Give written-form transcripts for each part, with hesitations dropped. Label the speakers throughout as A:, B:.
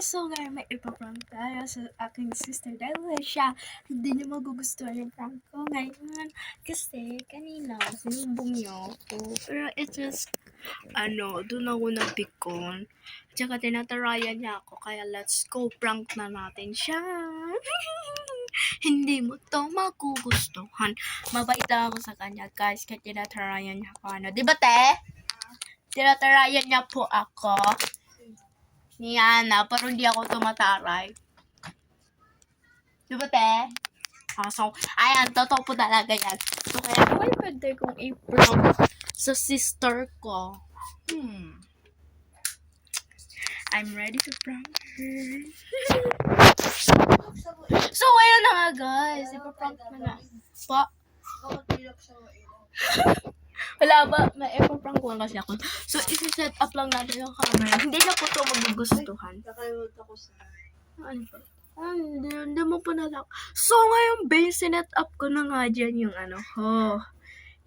A: So ngayon may ipaprank tayo sa aking sister dahil siya hindi niya magugustuhan yung prank ko ngayon kasi kanina sinumbong niya ako pero it just doon ako napikon at saka tinatarayan niya ako kaya let's go prank na natin siya. Hindi mo to magugustuhan. Mabait lang ako sa kanya guys kaya tinatarayan niya ako diba te? Tinatarayan niya po ako ni Ana, pero hindi ako tumataray. Diba, te? So, ayan, totoo po talaga yan. So, kaya may pwede kong i-prank sa sister ko. I'm ready to prank her. So, ayan na nga, guys. Ipaprank na na. Pa? Wala ba? May ipaprank ko lang kasi ako. So, isi-set up lang natin yung camera. Hindi na po ito magugustuhan. Ano pa? Hindi mo pa nalak. So, ngayon, sinet up ko na nga dyan yung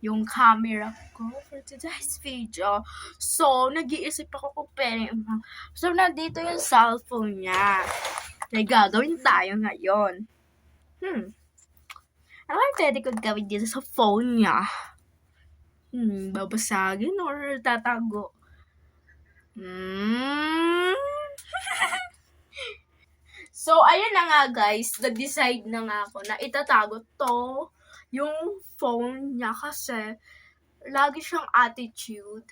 A: yung camera ko for today's video. So, nag-iisip ako kung pwede. So, nandito yung cellphone niya. May gagawin tayo ngayon. Ano kaya pwede kong gawin dito sa phone niya? Babasagin or tatago? So, ayan na nga guys, nag-decide na nga ako na itatago to yung phone niya kasi lagi siyang attitude.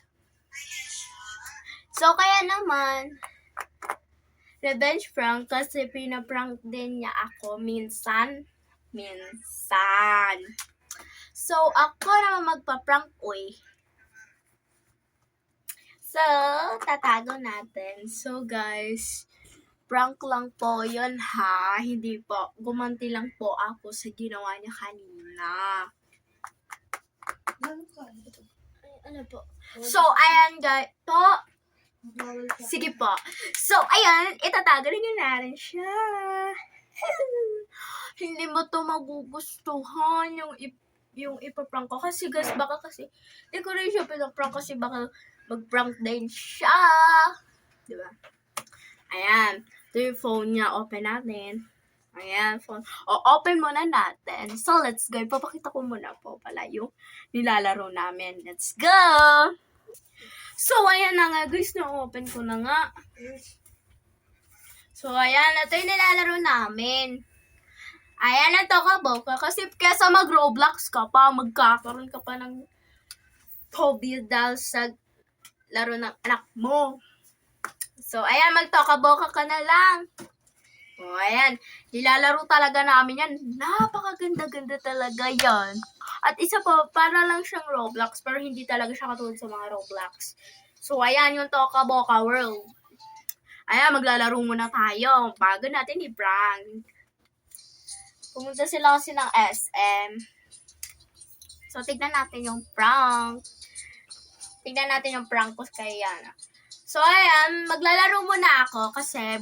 A: So, kaya naman, revenge prank kasi pinaprank din niya ako minsan. So, ako naman magpa-prank, So, tatago natin. So, guys, prank lang po yun ha. Hindi po. Gumanti lang po ako sa ginawa niya kanina. Ano po? So, ayan guys. Po. Sige po. So, ayan. Itatago rin natin siya. Hindi mo to magugustuhan yung ipaprank ko. Kasi guys, baka kasi hindi ko rin siya pinaprank kasi baka mag-prank din siya. Diba? Ayan. Ito yung phone niya. Open natin. Ayan, phone. Open muna natin. So, let's go. Papakita ko muna po pala yung nilalaro namin. Let's go! So, ayan na nga, guys. Na-open ko na nga. So, ayan. Ito yung nilalaro namin. Ayan na to ka, Boka. Kasi kesa mag-Roblox ka pa, magkakaroon ka pa ng phobia dahil sa laro ng anak mo. So, ayan, magtoka-boka ka na lang. O, ayan. Nilalaro talaga namin yan. Napakaganda-ganda talaga yan. At isa po, para lang siyang Roblox, pero hindi talaga siya katulad sa mga Roblox. So, ayan yung Toka-Boka World. Ayan, maglalaro muna tayo. Bago natin i-prank. Pumunta sila kasi ng SM. So, tignan natin yung prank. Tignan natin yung prank ko kay Yana. So, ayan, maglalaro muna ako kasi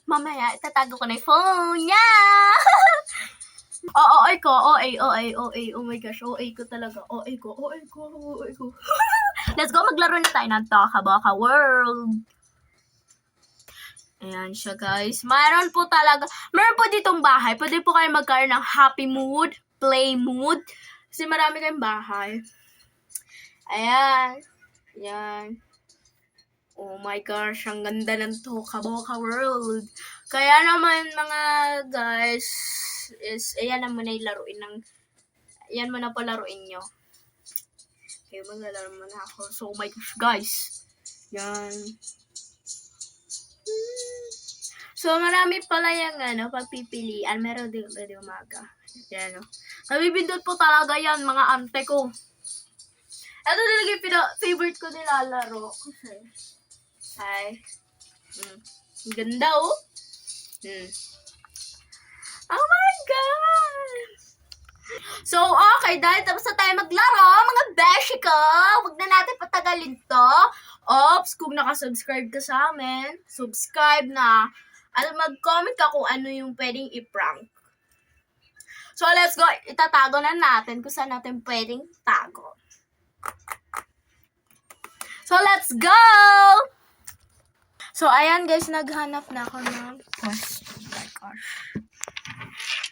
A: mamaya, itatago ko na yung phone. Yeah! OA ko. Oh my gosh, OA ko talaga. OA ko. Let's go, maglaro na tayo ng Toka-Boka World. Ayan siya, guys. Meron po ditong bahay. Pwede po kayo magkaroon ng happy mood, play mood. Kasi marami kayong bahay. Ayan. Ayan. Oh my gosh, ang ganda ng Toka-Boka World. Kaya naman, mga guys, ayan na muna yung laruin ayan muna po laruin nyo. Okay, maglalaro muna ako. So, oh my gosh, guys. Yan. So, marami pala yung pagpipilian. Meron din umaga. Yan, nabibindot po talaga yan, mga ante ko. Ito talaga yung favorite ko nilalaro. Ay. Ang ganda, oh. Oh my God! So, okay, dahil tapos na tayo maglaro, mga beshi ko, huwag na natin patagalin to. Ops, kung nakasubscribe ka sa amin, subscribe na. At mag-comment ka kung ano yung pwedeng i-prank. So, let's go. Itatago na natin kung saan natin pwedeng tago. So, let's go! So, ayan guys, naghanap na ako ng pwesto. Oh my gosh.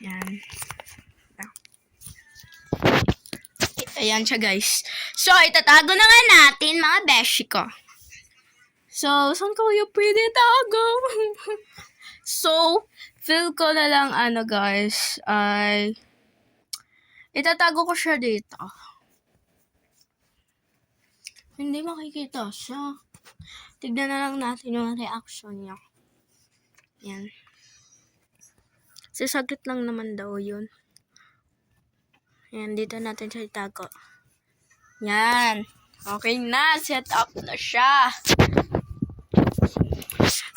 A: Yan. Ayan siya guys. So, itatago na nga natin mga beshi ko. So, saan ko yung pwede tago? So, feel ko na lang guys, ay itatago ko siya dito. Hindi makikita siya. Tignan na lang natin yung reaction niya. Yan. Sisaglit lang naman daw yun. Yan, dito natin siya itago. Yan. Okay na. Set up na siya.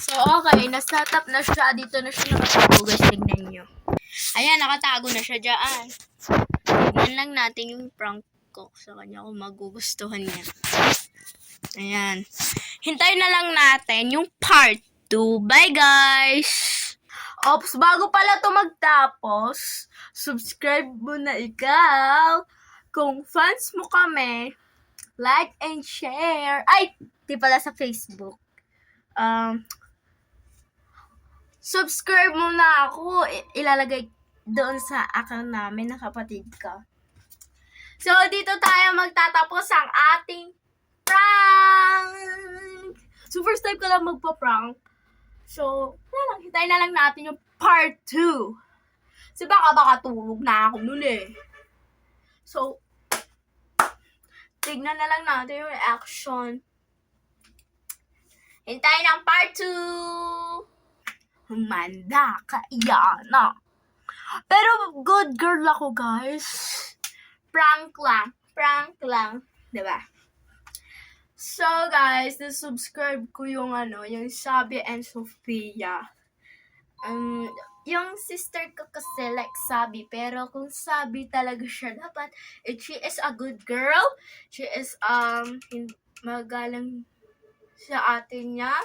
A: So, okay. Na-set up na siya. Dito na siya nakatago. Guys, tignan nyo. Ayan, nakatago na siya dyan. Tignan lang natin yung prank ko sa kanya kung magugustuhan niya. Ayan. Hintayin na lang natin yung part 2. Bye, guys! Ops, bago pala ito magtapos, subscribe mo na ikaw. Kung fans mo kami, like and share. Ay, di pala sa Facebook. Subscribe mo na ako. Ilalagay doon sa account namin na kapatid ko. So, dito tayo magtatapos ang ating prank! So, first time ko lang magpa-prank. So, hintayin na lang natin yung part 2. Kasi baka tulog na ako nun eh. So, tignan na lang natin yung reaction. Hintayin ang part 2! Humanda ka, Iyana. Pero good girl ako, guys. Prank lang. Diba? So, guys, subscribe ko yung yung Sabi and Sophia. Yung sister ko kasi like Sabi, pero kung Sabi talaga siya, dapat, she is a good girl. She is, magalang sa atin niya.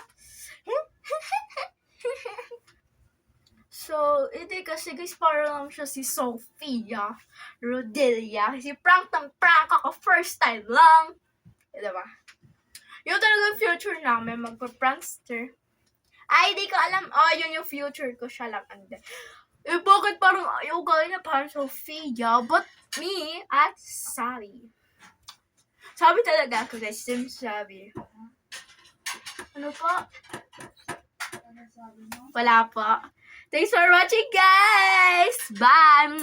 A: So, hindi kasi guys, para lang siya si Sophia Rodelia. Kasi prank ako first time lang. Diba? Yung talagang future namin, magpa-prankster. Ay, di ko alam. Oh, yun yung future ko. Siya lang. Eh, bakit parang ayaw gawin na parang Sophia? But me at Sabi. Sabi talaga ako guys. Sabi. Ano pa? Wala pa. Thanks for watching, guys! Bye!